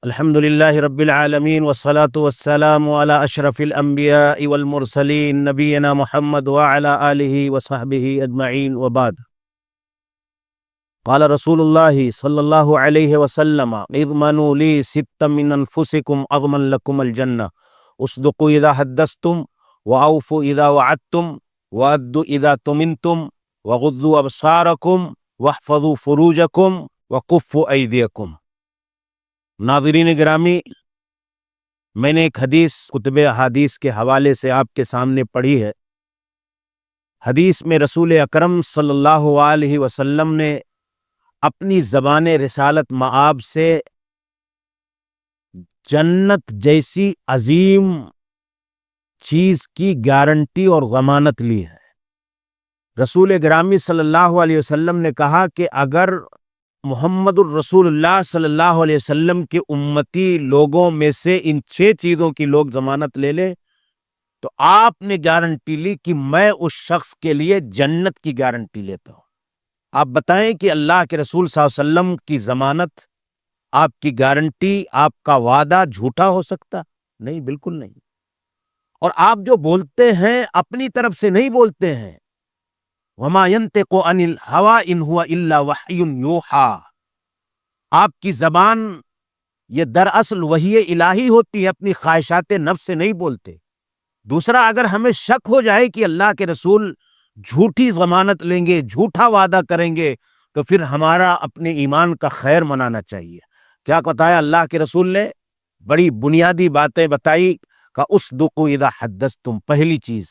الحمد للہ رب العالمین والصلاة والسلام علی اشرف الانبیاء والمرسلین نبینا محمد وعلی آلہ وصحبہ اجمعین وبعد۔ قال رسول اللہ صلی اللہ علیہ وسلم اضمنوا لی ستا من انفسکم اضمن لکم الجنہ، اصدقوا اذا حدثتم واوفوا اذا وعدتم وادوا اذا تمنتم وغضوا ابصارکم واحفظوا فروجکم وکفوا ایدیکم۔ ناظرین گرامی، میں نے ایک حدیث کتب احادیث کے حوالے سے آپ کے سامنے پڑھی ہے۔ حدیث میں رسول اکرم صلی اللہ علیہ وسلم نے اپنی زبان رسالت مآب سے جنت جیسی عظیم چیز کی گارنٹی اور ضمانت لی ہے۔ رسول گرامی صلی اللہ علیہ وسلم نے کہا کہ اگر محمد الرسول اللہ صلی اللہ علیہ وسلم کے امتی لوگوں میں سے ان 6 چیزوں کی لوگ ضمانت لے لیں تو آپ نے گارنٹی لی کہ میں اس شخص کے لیے جنت کی گارنٹی لیتا ہوں۔ آپ بتائیں کہ اللہ کے رسول صلی اللہ علیہ وسلم کی ضمانت، آپ کی گارنٹی، آپ کا وعدہ جھوٹا ہو سکتا؟ نہیں، بالکل نہیں۔ اور آپ جو بولتے ہیں اپنی طرف سے نہیں بولتے ہیں۔ وما ينطق عن الهوى ان هو الا وحی یوحى، آپ کی زبان یہ دراصل وحی الہی ہوتی ہے، اپنی خواہشات نفس سے نہیں بولتے۔ دوسرا، اگر ہمیں شک ہو جائے کہ اللہ کے رسول جھوٹی ضمانت لیں گے، جھوٹا وعدہ کریں گے، تو پھر ہمارا اپنے ایمان کا خیر منانا چاہیے۔ کیا بتایا اللہ کے رسول نے؟ بڑی بنیادی باتیں بتائی کہ اصدقوا اذا حدثتم، پہلی چیز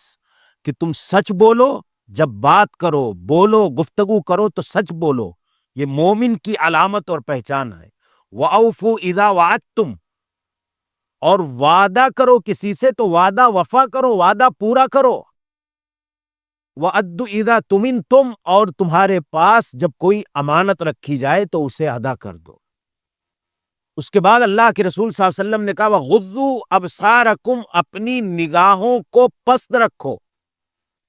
کہ تم سچ بولو، جب بات کرو، بولو، گفتگو کرو تو سچ بولو، یہ مومن کی علامت اور پہچان ہے۔ وَأَوْفُوا إِذَا وَعَدتُّمْ، اور وعدہ کرو کسی سے تو وعدہ وفا کرو، وعدہ پورا کرو۔ وَأَدُّوا إِذَا تُمِنْتُمْ، اور تمہارے پاس جب کوئی امانت رکھی جائے تو اسے ادا کر دو۔ اس کے بعد اللہ کے رسول صلی اللہ علیہ وسلم نے کہا وَغُضُّوا أَبْصَارَكُمْ، اپنی نگاہوں کو پست رکھو۔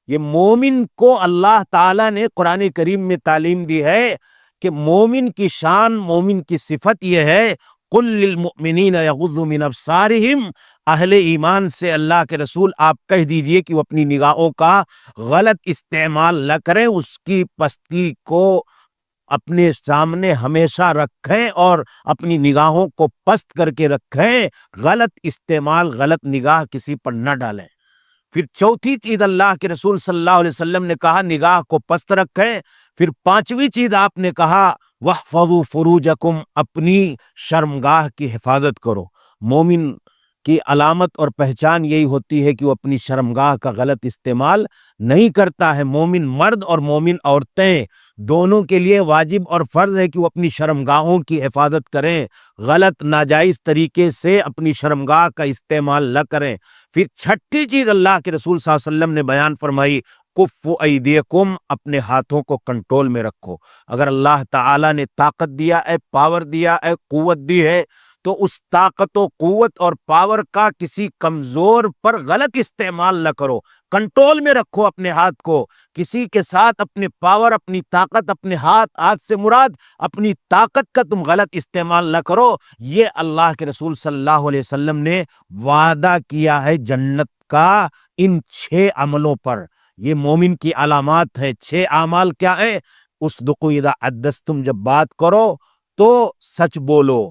یہ مومن کو اللہ تعالیٰ نے قرآن کریم میں تعلیم دی ہے کہ مومن کی شان، مومن کی صفت یہ ہے قُل لِّلْمُؤْمِنِينَ يَغُضُّوا مِنْ أَبْصَارِهِمْ، اہل ایمان سے اللہ کے رسول آپ کہہ دیجئے کہ وہ اپنی نگاہوں کا غلط استعمال نہ کریں، اس کی پستی کو اپنے سامنے ہمیشہ رکھیں اور اپنی نگاہوں کو پست کر کے رکھیں، غلط استعمال، غلط نگاہ کسی پر نہ ڈالیں۔ پھر چوتھی چیز اللہ کے رسول صلی اللہ علیہ وسلم نے کہا نگاہ کو پست رکھیں۔ پھر پانچویں چیز آپ نے کہا وَاحْفَظُوا فُرُوجَكُمْ، اپنی شرمگاہ کی حفاظت کرو۔ مومن کی علامت اور پہچان یہی ہوتی ہے کہ وہ اپنی شرمگاہ کا غلط استعمال نہیں کرتا ہے۔ مومن مرد اور مومن عورتیں دونوں کے لیے واجب اور فرض ہے کہ وہ اپنی شرمگاہوں کی حفاظت کریں، غلط ناجائز طریقے سے اپنی شرمگاہ کا استعمال نہ کریں۔ پھر چھٹی چیز اللہ کے رسول صلی اللہ علیہ وسلم نے بیان فرمائی کفوا ایدیکم، اپنے ہاتھوں کو کنٹرول میں رکھو۔ اگر اللہ تعالیٰ نے طاقت دیا ہے، پاور دیا ہے، قوت دی ہے، تو اس طاقت و قوت اور پاور کا کسی کمزور پر غلط استعمال نہ کرو، کنٹرول میں رکھو اپنے ہاتھ کو۔ کسی کے ساتھ اپنے پاور، اپنی طاقت، اپنے ہاتھ سے مراد اپنی طاقت کا تم غلط استعمال نہ کرو۔ یہ اللہ کے رسول صلی اللہ علیہ وسلم نے وعدہ کیا ہے جنت کا ان 6 عملوں پر۔ یہ مومن کی علامات ہیں۔ 6 اعمال کیا ہیں؟ اصدقوا اذا حدثتم، جب بات کرو تو سچ بولو،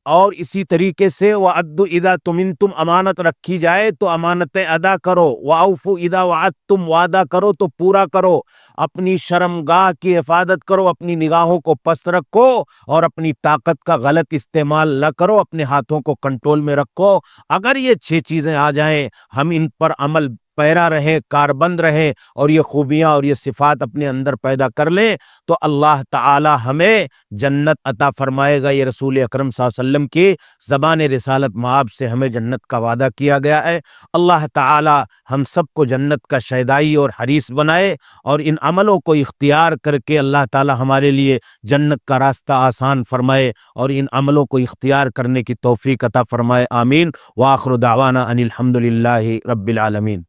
اور اسی طریقے سے وَأَدُّوا إِذَا تُمِنْتُمْ، امانت رکھی جائے تو امانتیں ادا کرو۔ وَأَوْفُوا إِذَا وَعَدتُّمْ، وعدہ کرو تو پورا کرو۔ اپنی شرمگاہ کی حفاظت کرو، اپنی نگاہوں کو پست رکھو اور اپنی طاقت کا غلط استعمال نہ کرو، اپنے ہاتھوں کو کنٹرول میں رکھو۔ اگر یہ 6 چیزیں آ جائیں، ہم ان پر عمل پیرا رہیں، کاربند رہیں اور یہ خوبیاں اور یہ صفات اپنے اندر پیدا کر لیں تو اللہ تعالی ہمیں جنت عطا فرمائے گا۔ یہ رسول اکرم صلی اللہ علیہ وسلم کی زبان رسالت مآب سے ہمیں جنت کا وعدہ کیا گیا ہے۔ اللہ تعالی ہم سب کو جنت کا شیدائی اور حریص بنائے اور ان عملوں کو اختیار کر کے اللہ تعالی ہمارے لیے جنت کا راستہ آسان فرمائے اور ان عملوں کو اختیار کرنے کی توفیق عطا فرمائے۔ آمین۔ وآخر دعوانا ان الحمد للہ رب العالمین۔